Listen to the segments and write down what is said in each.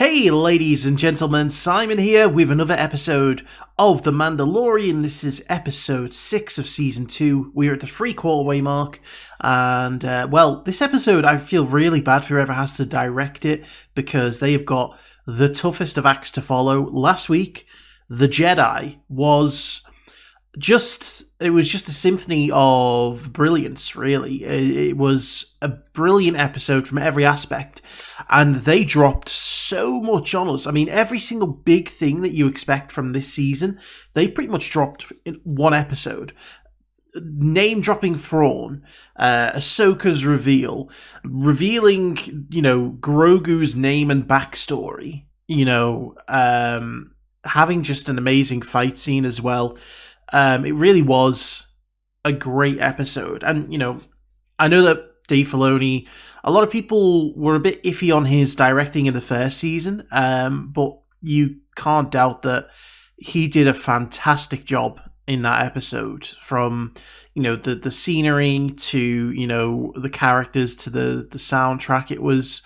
Hey ladies and gentlemen, Simon here with another episode of The Mandalorian. This is episode 6 of season 2. We're at the 3/4 way mark, and this episode I feel really bad for whoever has to direct it, because they have got the toughest of acts to follow. Last week, the Jedi was just a symphony of brilliance, really. It was a brilliant episode from every aspect, and they dropped so much on us. I mean, every single big thing that you expect from this season, they pretty much dropped in one episode. Name-dropping Thrawn, Ahsoka's revealing, Grogu's name and backstory, having just an amazing fight scene as well. It really was a great episode. And, I know that Dave Filoni, a lot of people were a bit iffy on his directing in the first season, but you can't doubt that he did a fantastic job in that episode. From, the scenery to, the characters to the soundtrack. It was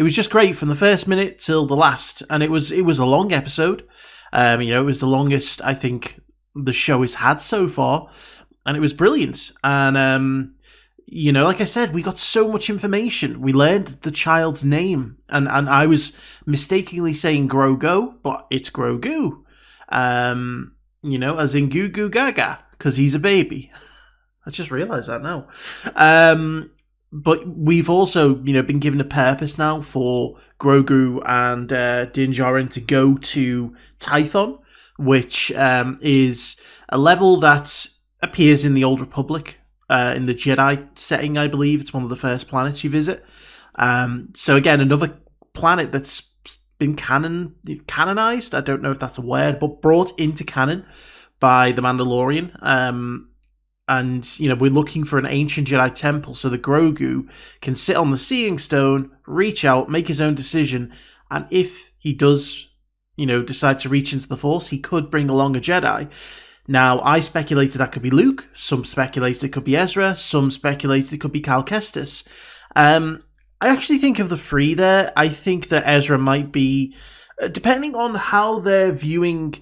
just great from the first minute till the last. And it was a long episode. It was the longest, I think, the show has had so far, and it was brilliant. And like I said, we got so much information. We learned the child's name, and I was mistakenly saying Grogu, but it's Grogu. As in Goo Goo Gaga, because he's a baby. I just realised that now. But we've also, been given a purpose now for Grogu and Din Djarin to go to Tython, which is a level that appears in the Old Republic, in the Jedi setting, I believe. It's one of the first planets you visit. So again, another planet that's been canonized, I don't know if that's a word, but brought into canon by The Mandalorian. And, we're looking for an ancient Jedi temple so that Grogu can sit on the Seeing Stone, reach out, make his own decision, and if he does decide to reach into the Force, he could bring along a Jedi. Now, I speculated that could be Luke. Some speculated it could be Ezra. Some speculated it could be Cal Kestis. I actually think of the three there. I think that Ezra might be, depending on how they're viewing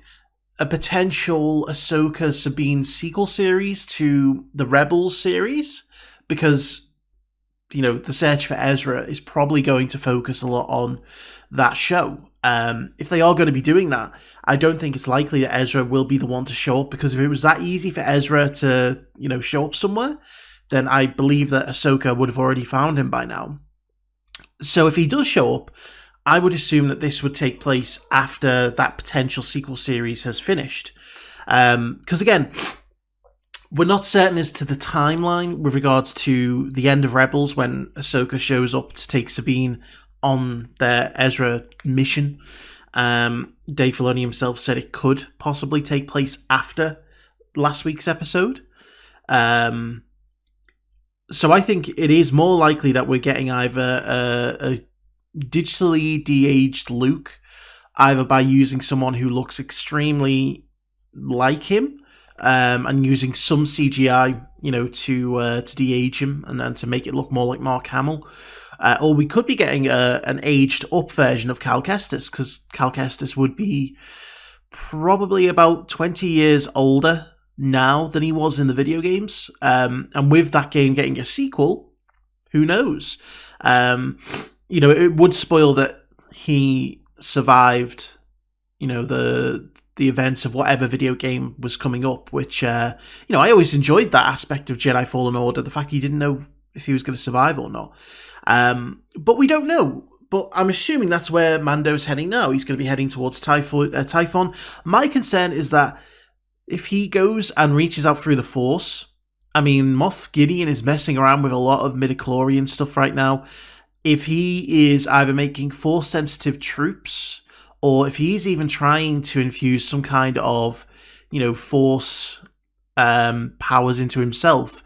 a potential Ahsoka Sabine sequel series to the Rebels series, because, the search for Ezra is probably going to focus a lot on that show. If they are going to be doing that, I don't think it's likely that Ezra will be the one to show up, because if it was that easy for Ezra to, show up somewhere, then I believe that Ahsoka would have already found him by now. So if he does show up, I would assume that this would take place after that potential sequel series has finished. Because again, we're not certain as to the timeline with regards to the end of Rebels, when Ahsoka shows up to take Sabine on their Ezra mission. Dave Filoni himself said it could possibly take place after last week's episode. So I think it is more likely that we're getting either a digitally de-aged Luke, either by using someone who looks extremely like him, and using some CGI, to de-age him and to make it look more like Mark Hamill. Or we could be getting an aged-up version of Cal Kestis, because Cal Kestis would be probably about 20 years older now than he was in the video games. And with that game getting a sequel, who knows? It would spoil that he survived, the events of whatever video game was coming up, which, I always enjoyed that aspect of Jedi Fallen Order, the fact he didn't know if he was going to survive or not. But we don't know. But I'm assuming that's where Mando's heading now. He's going to be heading towards Typhon. My concern is that if he goes and reaches out through the Force, I mean, Moff Gideon is messing around with a lot of midichlorian stuff right now. If he is either making Force-sensitive troops, or if he's even trying to infuse some kind of, Force powers into himself,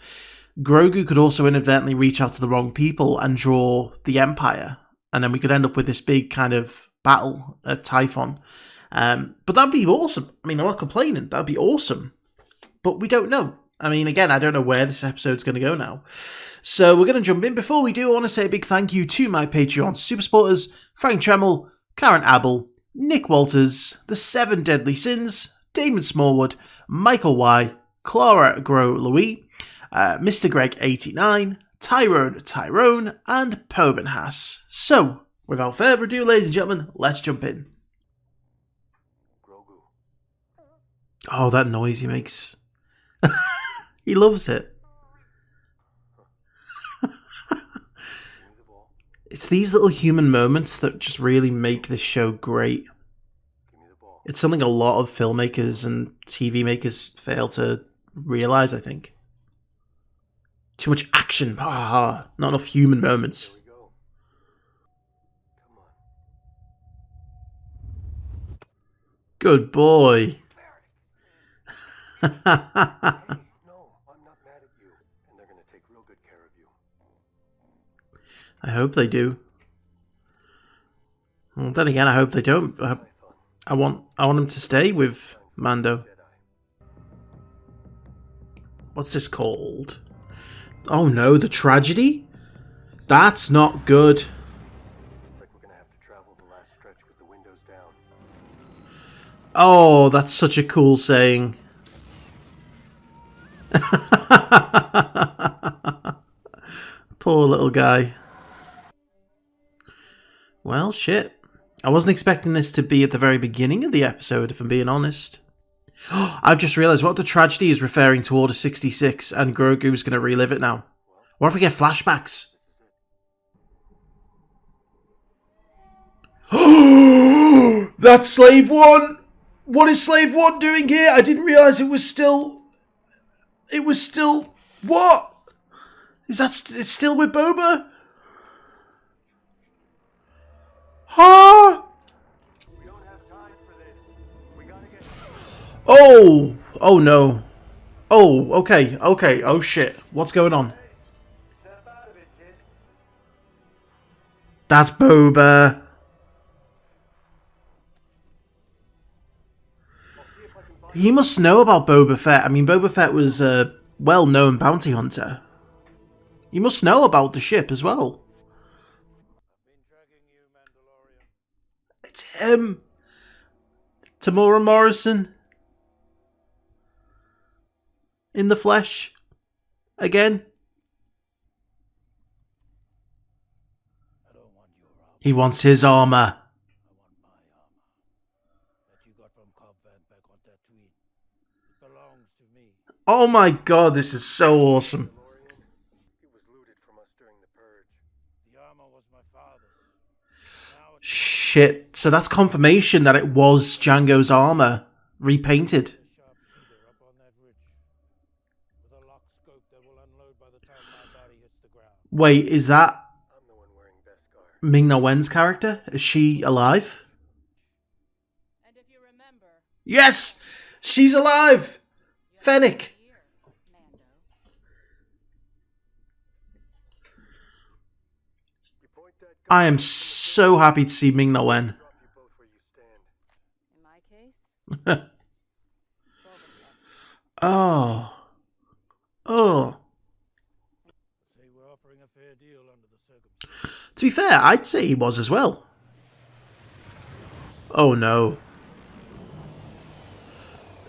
Grogu could also inadvertently reach out to the wrong people and draw the Empire. And then we could end up with this big kind of battle at Typhon. But that'd be awesome. I mean, I'm not complaining. That'd be awesome. But we don't know. I mean, again, I don't know where this episode's going to go now. So we're going to jump in. Before we do, I want to say a big thank you to my Patreon super supporters, Frank Tremel, Karen Abel, Nick Walters, The Seven Deadly Sins, Damon Smallwood, Michael Y, Clara Gros-Louis, Mr. Greg 89, Tyrone Tyrone, and Pobinhas. So, without further ado, ladies and gentlemen, let's jump in. Grogu. Oh, that noise he makes. He loves it. It's these little human moments that just really make this show great. It's something a lot of filmmakers and TV makers fail to realise, I think. Too much action, not enough human moments. Good boy. No, I'm not mad at you, and they're going to take real good care of you. I hope they do. Well, then again, I hope they don't. I want him to stay with Mando. What's this called? Oh no, the tragedy? That's not good. Looks like we're going to have to travel the last stretch with the windows down. Oh, that's such a cool saying. Poor little guy. Well, shit. I wasn't expecting this to be at the very beginning of the episode, if I'm being honest. I've just realised what the tragedy is referring to Order 66, and Grogu's going to relive it now. What if we get flashbacks? That's Slave One! What is Slave One doing here? I didn't realise it was still... What? Is that... It's still with Boba? Huh? We don't have time for this. We got to get... Oh! Oh no. Oh, okay. Oh shit. What's going on? Snap out of it, kid. That's Boba. He must know about Boba Fett. I mean, Boba Fett was a well-known bounty hunter. He must know about the ship as well. I've been tracking you, Mandalorian. It's him. Tamora Morrison. In the flesh. Again. I don't want your armor. He wants his armor. I want my armor. That you got from Cobb Van back on Tatooine. It belongs to me. Oh my god, this is so awesome. Mandalorian, it was looted from us during the purge. The armor was my father's. Now it's Shit. So that's confirmation that it was Django's armor. Repainted. a sharpshooter up on that ridge. With a lock scope that will unload by the time my body hits the ground. Wait, is that I'm the one wearing Beskar. Ming-Na Wen's character? Is she alive? And if you remember, Yes! She's alive! Fennec! here, Mando. You point that gun I am so happy to see Ming-Na Wen. drop you both where you stand. In my case, Boba Fett. Oh. Oh. Say we're offering a fair deal under the circumstances. To be fair, I'd say he was as well. Oh no.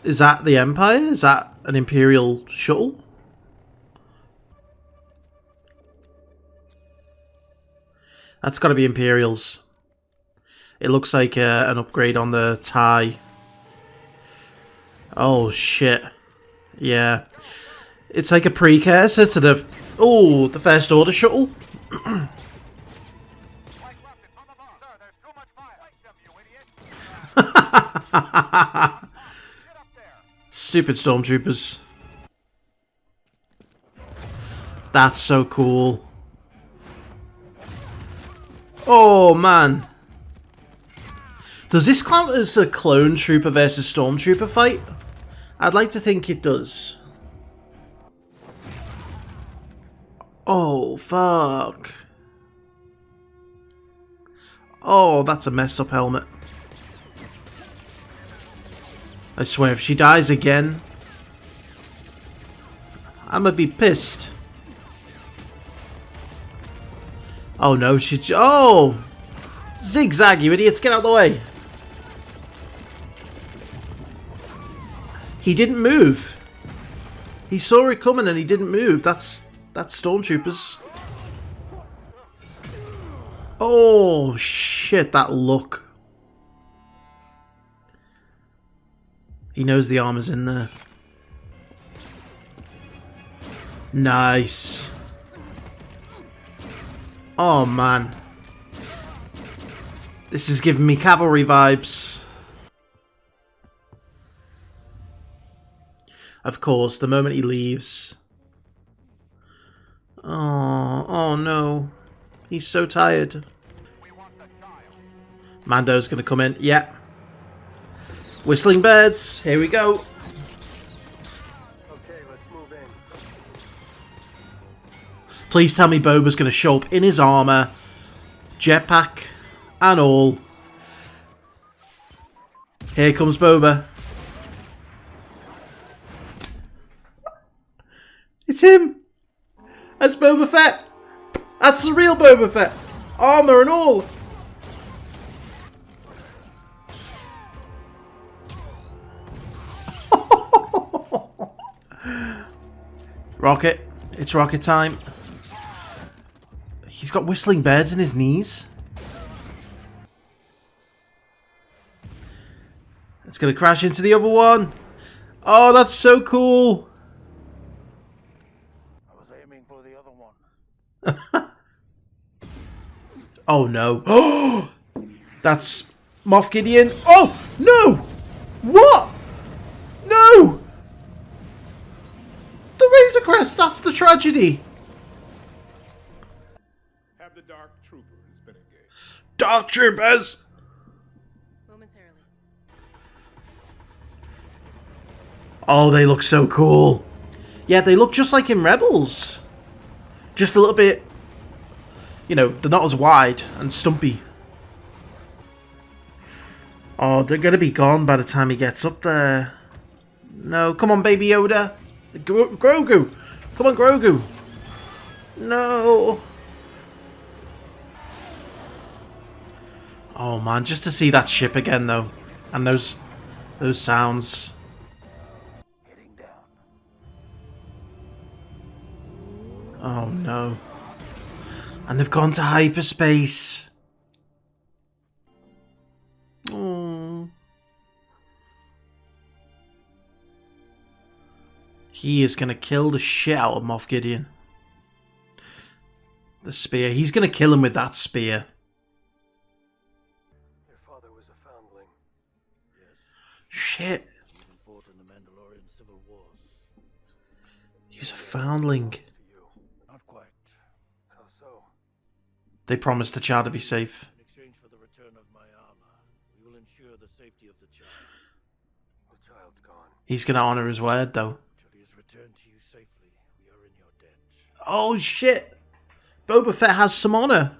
Is that the Empire? Is that an Imperial shuttle? That's got to be Imperials. It looks like an upgrade on the TIE. Oh shit. Yeah. It's like a precursor to the... Oh, the First Order shuttle. Stupid stormtroopers. That's so cool. Oh man. Does this count as a clone trooper versus stormtrooper fight? I'd like to think it does. Oh fuck. Oh, that's a messed up helmet. I swear, if she dies again, I'm gonna be pissed. Oh no, she... Oh! Zigzag, you idiots, get out of the way. He didn't move. He saw it coming and he didn't move. That's stormtroopers. Oh shit, that look. He knows the armor's in there. Nice. Oh man. This is giving me cavalry vibes. Of course, the moment he leaves. Oh no. He's so tired. Mando's gonna come in. Yeah. Whistling birds. Here we go. Okay, let's move in. Please tell me Boba's gonna show up in his armor, jetpack, and all. Here comes Boba. It's him. That's Boba Fett. That's the real Boba Fett. Armor and all. Rocket. It's rocket time. He's got whistling birds in his knees. It's going to crash into the other one. Oh, that's so cool. I was aiming for the other one. Oh no. Oh, that's Moff Gideon. Oh, no. What? No. The Razor Crest, that's the tragedy. Have the Dark Troopers been engaged? Dark Troopers. Momentarily. Oh, they look so cool. Yeah, they look just like in Rebels. Just a little bit, you know, they're not as wide and stumpy. Oh, they're going to be gone by the time he gets up there. No, come on, Baby Yoda. Grogu. Come on, Grogu. No. Oh, man, just to see that ship again, though. And those sounds. Heading down. Oh, no. And they've gone to hyperspace. Oh. He is going to kill the shit out of Moff Gideon. The spear. He's going to kill him with that spear. Your father was a foundling. Shit. Even fought in the Mandalorian civil wars. He was a foundling. To you. Not quite. How so? They promised the child to be safe. In exchange for the return of my armor, we will ensure the safety of the child. The child's gone. He's going to honor his word, though. Till he is returned to you safely, we are in your debt. Oh, shit. Boba Fett has some honor.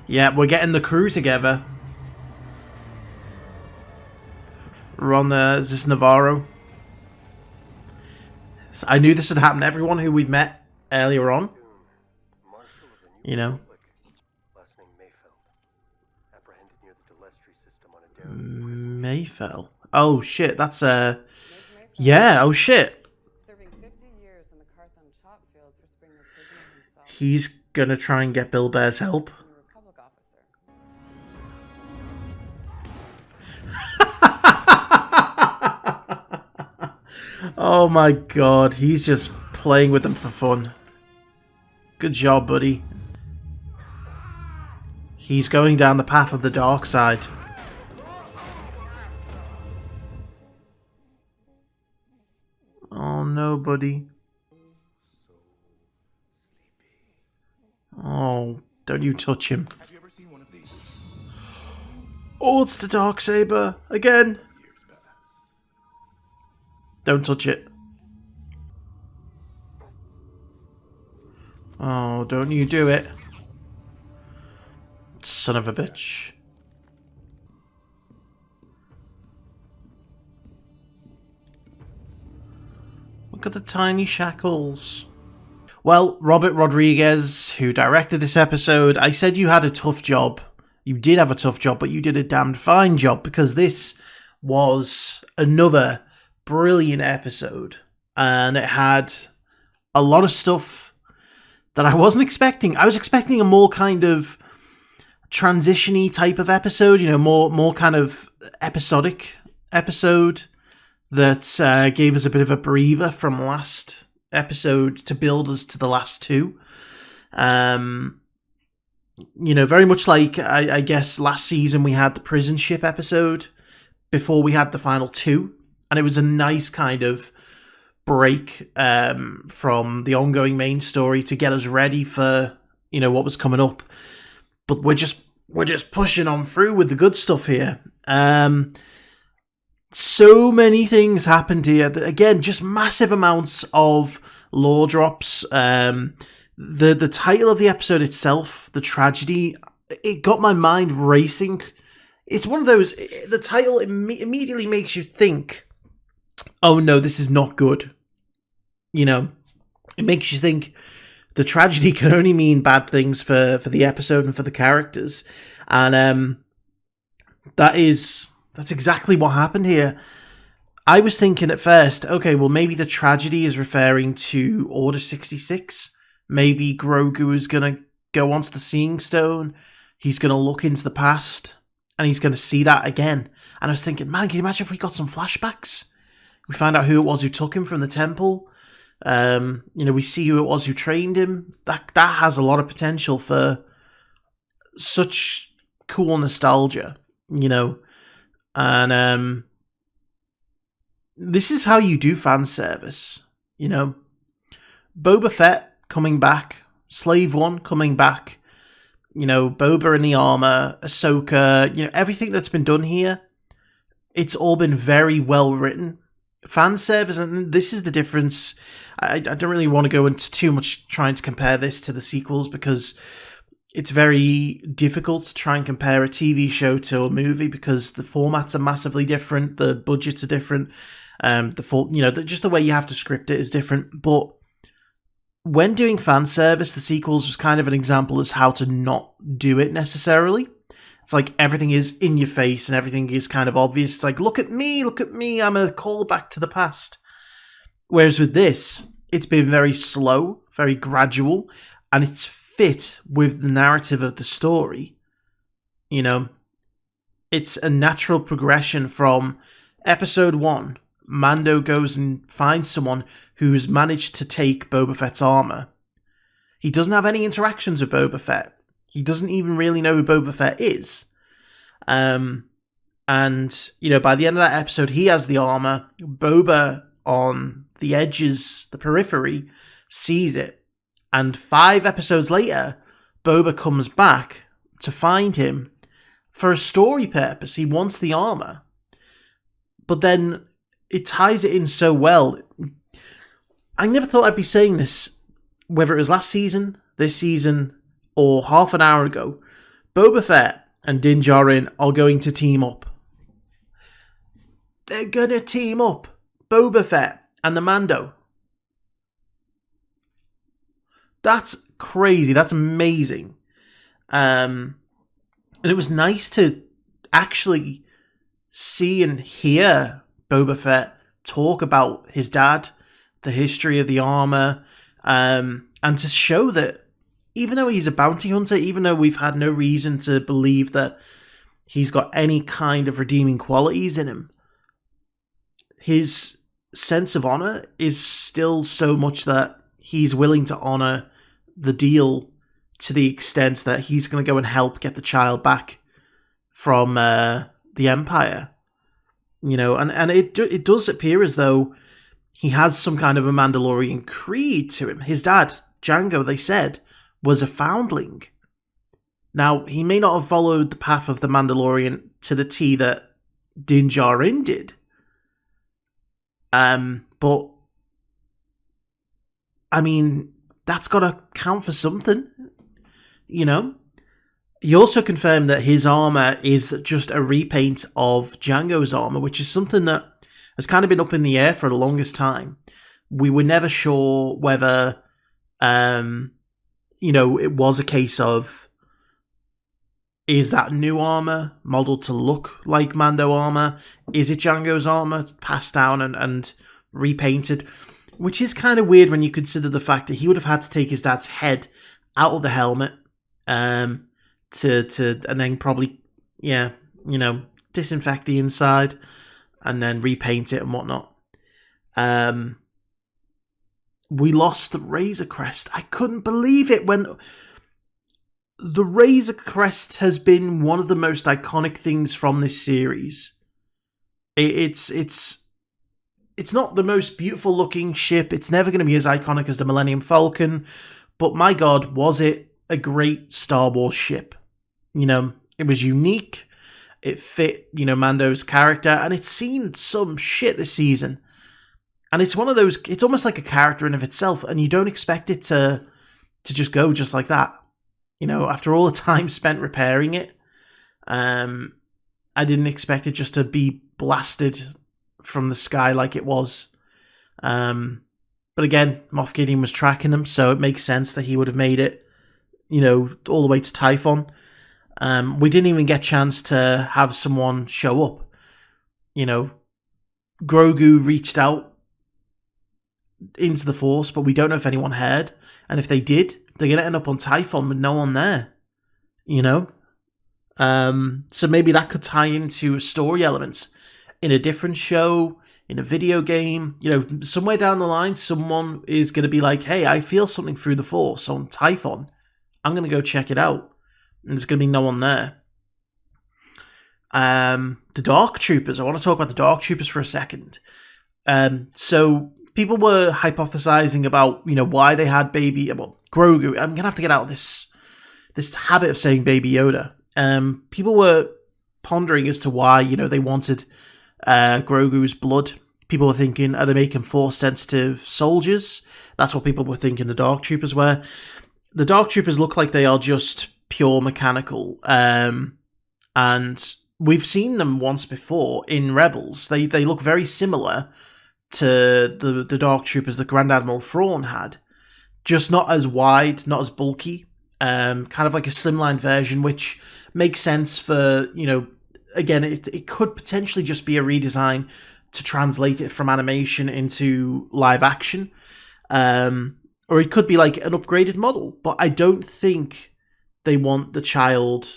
Yeah, we're getting the crew together. We're on is this Navarro? I knew this had happened to everyone who we've met earlier on. Marshal of the New You know. Republic. Last name Mayfeld. Apprehended near the Delestry system on a daring Mayfell. Oh shit, that's yeah, oh shit. Serving 50 years in the Carthon chop fields for spring the prisoner himself. He's gonna try and get Bill Bear's help. And a Republic officer. Oh my god, he's just playing with them for fun. Good job, buddy. He's going down the path of the dark side. Oh no, buddy. Oh, don't you touch him. Have you ever seen one of these? Oh, it's the Darksaber again. Years past. Don't touch it. Oh, don't you do it. Son of a bitch. Look at the tiny shackles. Well, Robert Rodriguez, who directed this episode, I said you had a tough job. You did have a tough job, but you did a damned fine job, because this was another brilliant episode. And it had a lot of stuff that I wasn't expecting. I was expecting a more kind of transition-y type of episode, more kind of episodic episode that gave us a bit of a breather from last episode to build us to the last two. Very much like, I guess, last season we had the prison ship episode before we had the final two, and it was a nice kind of break from the ongoing main story to get us ready for what was coming up. But we're just pushing on through with the good stuff here. So many things happened here. Again, just massive amounts of lore drops. The title of the episode itself, The Tragedy, it got my mind racing. It's one of those, the title immediately makes you think, oh no, this is not good. It makes you think the tragedy can only mean bad things for the episode and for the characters. And that's exactly what happened here. I was thinking at first, okay, well, maybe the tragedy is referring to Order 66. Maybe Grogu is going to go onto the Seeing Stone. He's going to look into the past, and he's going to see that again. And I was thinking, man, can you imagine if we got some flashbacks? We find out who it was who took him from the temple. We see who it was who trained him. That has a lot of potential for such cool nostalgia, And this is how you do fan service, Boba Fett coming back, Slave One coming back, Boba in the armor, Ahsoka, everything that's been done here, it's all been very well written. Fan service, and this is the difference. I don't really want to go into too much trying to compare this to the sequels, because it's very difficult to try and compare a TV show to a movie, because the formats are massively different, the budgets are different, just the way you have to script it is different. But when doing fan service, the sequels was kind of an example as how to not do it necessarily. It's like everything is in your face and everything is kind of obvious. It's like, look at me, I'm a callback to the past. Whereas with this, it's been very slow, very gradual, and it's fit with the narrative of the story. It's a natural progression from episode 1. Mando goes and finds someone who's managed to take Boba Fett's armor. He doesn't have any interactions with Boba Fett. He doesn't even really know who Boba Fett is. And, by the end of that episode, he has the armor. Boba, on the edges, the periphery, sees it. And 5 episodes later, Boba comes back to find him for a story purpose. He wants the armor. But then it ties it in so well. I never thought I'd be saying this, whether it was last season, this season, or half an hour ago. Boba Fett and Din Djarin are going to team up. They're going to team up. Boba Fett and the Mando. That's crazy. That's amazing. And it was nice to actually see and hear Boba Fett talk about his dad, the history of the armor, and to show that even though he's a bounty hunter, even though we've had no reason to believe that he's got any kind of redeeming qualities in him, his sense of honor is still so much that he's willing to honor the deal to the extent that he's going to go and help get the child back from the Empire. And it does appear as though he has some kind of a Mandalorian creed to him. His dad, Django, they said, was a foundling. Now, he may not have followed the path of the Mandalorian to the T that Din Djarin did. But, I mean, that's got to count for something, He also confirmed that his armor is just a repaint of Django's armor, which is something that has kind of been up in the air for the longest time. We were never sure whether It was a case of, is that new armor modeled to look like Mando armor? Is it Django's armor passed down and repainted? Which is kind of weird when you consider the fact that he would have had to take his dad's head out of the helmet, and then probably, disinfect the inside and then repaint it and whatnot. We lost the Razor Crest. I couldn't believe it when the Razor Crest has been one of the most iconic things from this series. It's not the most beautiful looking ship. It's never going to be as iconic as the Millennium Falcon, but my God, was it a great Star Wars ship. It was unique. It fit, Mando's character, and it's seen some shit this season. And it's one of those, it's almost like a character in of itself, and you don't expect it to just go just like that. After all the time spent repairing it, I didn't expect it just to be blasted from the sky like it was. But again, Moff Gideon was tracking them, so it makes sense that he would have made it, all the way to Tython. We didn't even get a chance to have someone show up. Grogu reached out into the Force, but we don't know if anyone heard. And if they did, they're going to end up on Tython with no one there. So maybe that could tie into story elements in a different show, in a video game. Somewhere down the line, someone is going to be like, hey, I feel something through the Force on Tython. I'm going to go check it out. And there's going to be no one there. The Dark Troopers. I want to talk about the Dark Troopers for a second. So people were hypothesizing about, why they had Grogu. I'm going to have to get out of this habit of saying Baby Yoda. People were pondering as to why, they wanted Grogu's blood. People were thinking, are they making Force-sensitive soldiers? That's what people were thinking the Dark Troopers were. The Dark Troopers look like they are just pure mechanical. And we've seen them once before in Rebels. They look very similar to the Dark Troopers that Grand Admiral Thrawn had. Just not as wide, not as bulky. Kind of like a slimline version, which makes sense for, again, it could potentially just be a redesign to translate it from animation into live action. Or it could be like an upgraded model. But I don't think they want the child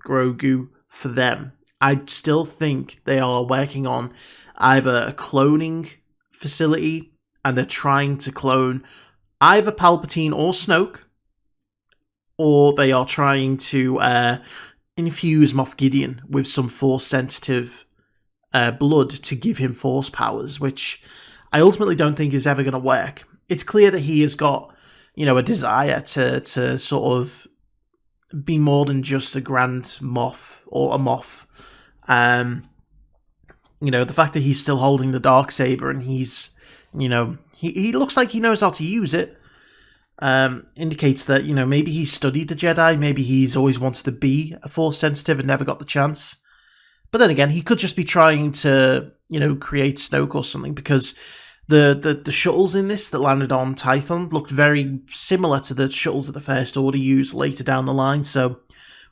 Grogu for them. I still think they are working on either a cloning facility, and they're trying to clone either Palpatine or Snoke, or they are trying to infuse Moff Gideon with some Force-sensitive blood to give him Force powers, which I ultimately don't think is ever going to work. It's clear that he has got, a desire to sort of be more than just a Grand Moff or a Moff. The fact that he's still holding the Darksaber and he's, he looks like he knows how to use it, indicates that, maybe he studied the Jedi, maybe he's always wanted to be a Force sensitive and never got the chance. But then again, he could just be trying to, create Snoke or something, because the shuttles in this that landed on Tython looked very similar to the shuttles that the First Order used later down the line, so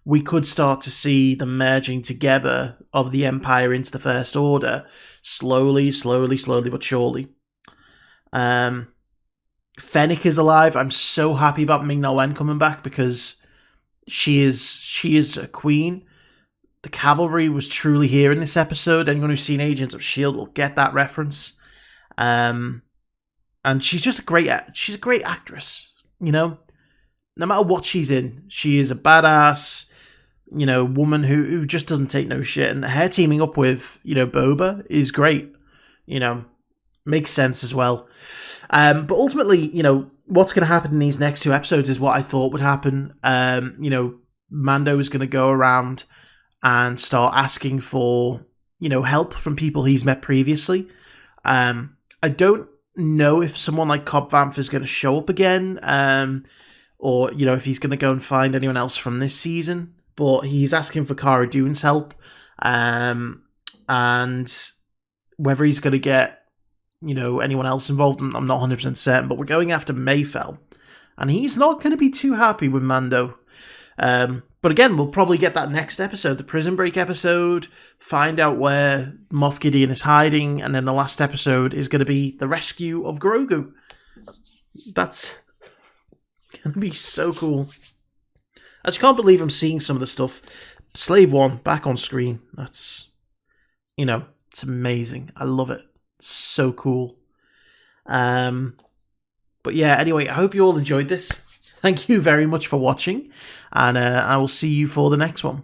we could start to see the merging together of the Empire into the First Order, slowly but surely. Fennec is alive. I'm so happy about Ming-Na Wen coming back, because she is a queen. The cavalry was truly here in this episode. Anyone who's seen Agents of S.H.I.E.L.D. will get that reference. And she's just a great actress, No matter what she's in, she is a badass, woman who just doesn't take no shit. And her teaming up with, Boba is great. Makes sense as well. But ultimately, what's going to happen in these next two episodes is what I thought would happen. Mando is going to go around and start asking for, help from people he's met previously. I don't know if someone like Cobb Vanth is going to show up again, or, if he's going to go and find anyone else from this season. But he's asking for Cara Dune's help, and whether he's going to get, anyone else involved, I'm not 100% certain. But we're going after Mayfell, and he's not going to be too happy with Mando. But again, we'll probably get that next episode, the Prison Break episode, find out where Moff Gideon is hiding, and then the last episode is going to be the rescue of Grogu. That's going to be so cool. I just can't believe I'm seeing some of the stuff. Slave One back on screen. That's, it's amazing. I love it. So cool. But yeah, anyway, I hope you all enjoyed this. Thank you very much for watching, and I will see you for the next one.